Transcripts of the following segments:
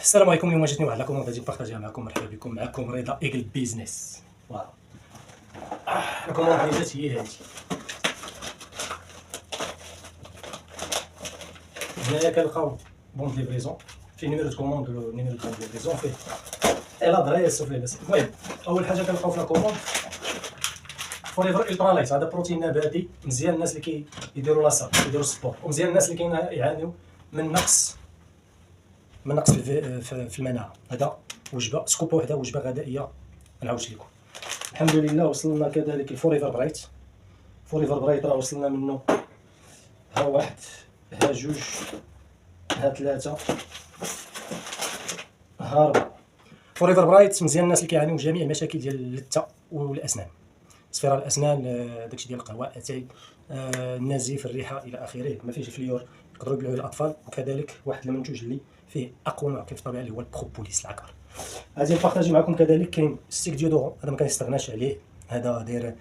السلام عليكم. اليوم جاتني واحد لاكوموند غادي نبارطاجيها معكم. مرحبا بكم، معكم رضا ايجل بيزنس. فوالا لاكوموند اللي جات هي هادي. هنايا كنلقاو بون دو ليفريزون، فيه نيميرو دو كوموند ونيميرو دو ليفريزون، فيه لادريس وفيه بس. المهم اول حاجه كنلقاو في لاكوموند فوريفر الترا لايت. هذا بروتين نباتي مزيان الناس اللي كيديروا لاصال كيديروا السبور، ومزيان الناس اللي كيعانيو من نقص في المناعه. هذا وجبه سكوبه وحده، وجبه غذائيه نعاودش لكم. الحمد لله وصلنا كذلك الفوريفر برايت. فوريفر برايت راه وصلنا منه ها واحد، ها جوج، ها ثلاثه، ها ربعه. فوريفر برايت مزيان الناس اللي كيعانيو جميع المشاكل ديال اللثه والاسنان، صفيرة الاسنان، داكشي ديال القهوه، اتاي، النزيف، الريحه الى اخره. ما فيهش فليور، يقدروا يبيعوه للاطفال. وكذلك واحد المنتوج اللي فيه اقوى نوع كيف الطبيعه اللي هو البروبوليس العقار. غادي نبارطاجي معكم كذلك. كاين ستيك ديودورون، هذا ما كنستغناش عليه. هذا داير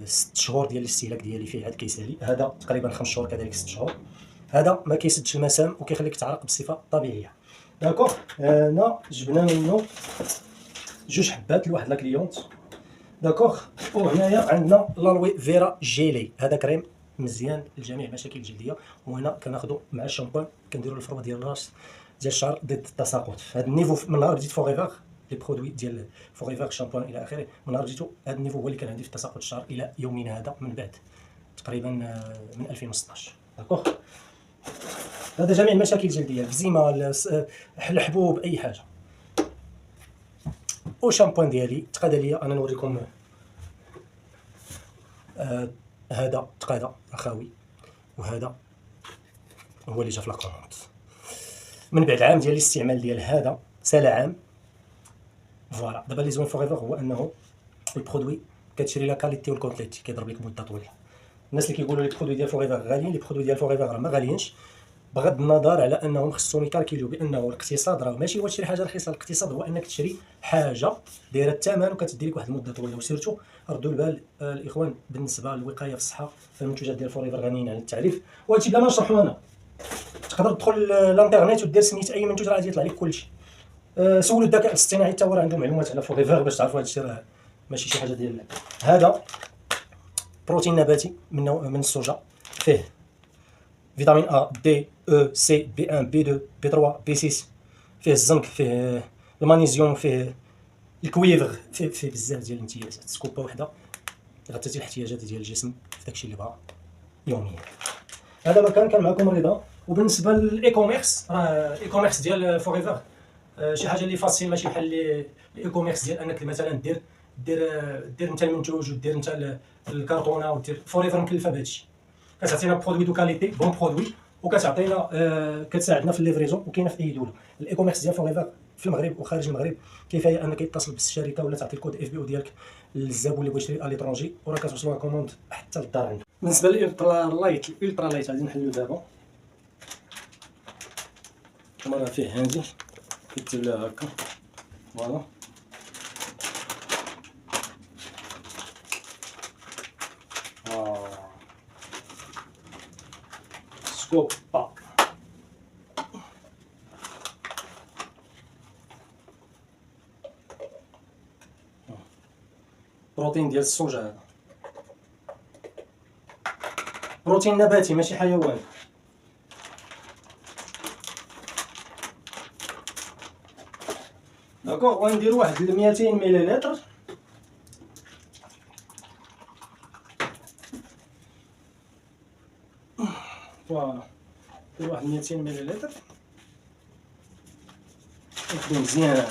6 شهور ديال الاستهلاك ديالي فيه. هذا كيسالي، هذا تقريبا 5 شهور، كذلك 6 شهور. هذا ما كيسدش المسام وكيخليك تعرق بصفه طبيعيه. داكوغ. هنا جبنا منه جوج حبات لواحد لا كليونت. داكوغ. وهنايا عندنا لالوي فيرا جيلي، هذا كريم مزيان لجميع مشاكل الجلديه. وهنا كناخذوا مع الشامبوان كنديروا الفروه ديال الراس ديال الشعر ضد التساقط. هذا النيفو من نهار بديت فوريفر لي برودوي ديال فوريفر شامبوان الى اخره، من نهار بديتو هذا النيفو هو اللي كان عندي في تساقط الشعر الى يومنا هذا، من بعد تقريبا من 2016. داكوغ. هذا جميع المشاكل الجلديه، البزيمه، الحبوب، اي حاجه. وشامبوان ديالي تقاد ليا انا نوريكم. هذا تقاد اخاوي، وهذا هو اللي جا في لاكوموند من بعد عام ديال الاستعمال ديال هذا. سال عام. فوالا. دابا لي زوين فوريفر هو انه البرودوي كتشري لا كاليتي والكونتيتي، كيضرب لك مده طويله. الناس اللي كيقولوا لي البرودوي ديال فوريفر غاليين، لي برودوي ديال فوريفر راه ما غاليينش، بغض النظر على انهم خصهم يكالكيلو بانه الاقتصاد راه ماشي هو تشري حاجه رخيصه. الاقتصاد هو انك تشري حاجه دايره الثمن وكتدي لك واحد المده طويله. وسيرتو ردوا البال الاخوان بالنسبه للوقايه في الصحه، فالمنتوجات ديال فوريفر غنيين عن التعريف. وهادشي بلا ما نشرحو انا، تقدر تدخل للانترنيت ودير سميت اي منتوج راه غادي يطلع لك كلشي. سولوا الذكاء الاصطناعي حتى هو راه عنده معلومات على فوريفر باش تعرفوا هادشي راه ماشي شي حاجه ديال اللعب. هذا بروتين نباتي من السوجا، فيه فيتامين A D E C B1 B2 B3 B6، فيه الزنك، فيه المغنيسيوم، فيه الكويفر، فيه بزاف ديال الامتيازات. سكوبه وحده غطيتي الاحتياجات ديال الجسم في داكشي اللي بغا يوميا. هذا ما كان معكم رضا. وبالنسبه للاي كوميرس، راه الاي كوميرس ديال فوريفر شي حاجه اللي فاسيل، ماشي بحال الاي كوميرس ديال انك مثلا دير انت المنتوج ودير انت الكارطونه ودير. فوريفر مكلفه بهادشي، كتعطينا برودوي دو كاليتي، بون برودوي، وكتعطينا كتساعدنا في الليفريزون، وكاينه في اي دوله. الاي كوميرس ديال فوريفر في المغرب وخارج المغرب كفايه انك يتصل بالشركه ولا تعطي الكود اف بي او ديالك للزبون اللي بغى يشري اليترونجي، وراه كتوصلوا لا كوموند حتى للدار عنده. بالنسبه للالترا لايت غادي نحلو دابا. كما راه فيه هادي كيكتب لها هكا. فوالا. سكوبا بروتين ديال السوجا، هذا بروتين نباتي ماشي حيواني. داكوغ. ونديرو واحد 200 مليلتر. فوالا. نديرو واحد 200 مليلتر نخدم مزيان.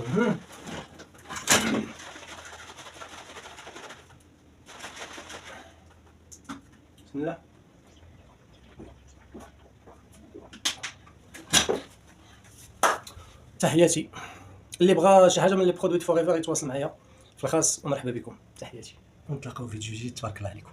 بسم الله. تحياتي. اللي بغى شي حاجه من لي برودوي فوريفر يتواصل معايا في الخاص، ومرحبا بكم. تحياتي، ونتلاقاو في فيديو جديد. تبارك الله عليكم.